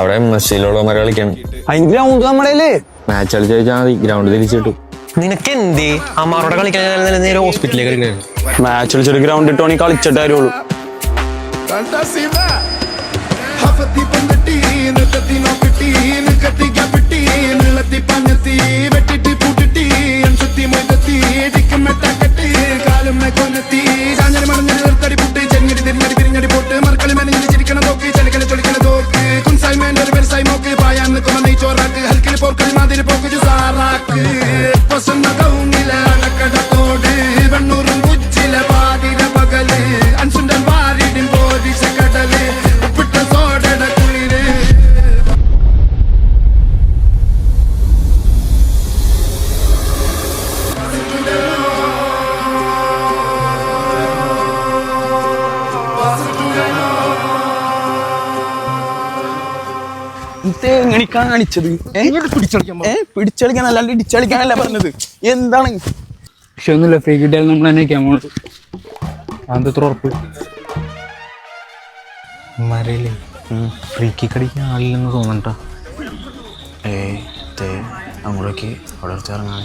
അവിടെ മെസ്സിയിലുള്ളവന്മാരെ കളിക്കണം. അതിന് ഗ്രൗണ്ട് നമ്മുടെ മാച്ച് കളിച്ച് വെച്ചാൽ മതി, ഗ്രൗണ്ട് തിരിച്ചിട്ടു. നിനക്ക് എന്തേ അമ്മാരോടെ കളിക്കാൻ നേരെ ഹോസ്പിറ്റലിലേക്ക് കളിക്കണം. മാച്ച് കളിച്ചിട്ട് ഗ്രൗണ്ട് ഇട്ടോണി കളിച്ചിട്ടേ കാര്യമുള്ളൂ. എങ്ങനെയാണ് കാണിച്ചത്? പിടിച്ചളിക്കാൻ അല്ലാണ്ട് ഇടിച്ചളിക്കാനല്ല പറഞ്ഞത്. എന്താണ് പക്ഷെ ഒന്നുമില്ല, ഫ്രീ കിട്ടിയാൽ നമ്മൾ തന്നെ വയ്ക്കാൻ അതെത്ര ഉറപ്പ്? മരയില്ലേ ഫ്രീ കിക്ക് അടിക്കാൻ ആളില്ലെന്ന് തോന്നണ്ട. അങ്ങോട്ടേക്ക് അവിടെ ഇറങ്ങാൻ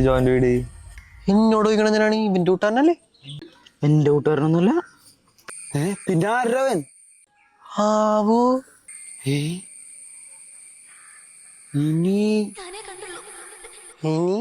ജോയിന്റ് വീട്. എന്നോട് ചോദിക്കണ എന്തിനാണ്? ഇവന്റെ കൂട്ടാരനല്ലേ? എന്റെ കൂട്ടുകാരനൊന്നുമില്ല. പിന്നെ ആരവൻ ആവോ ഇനി ഇനി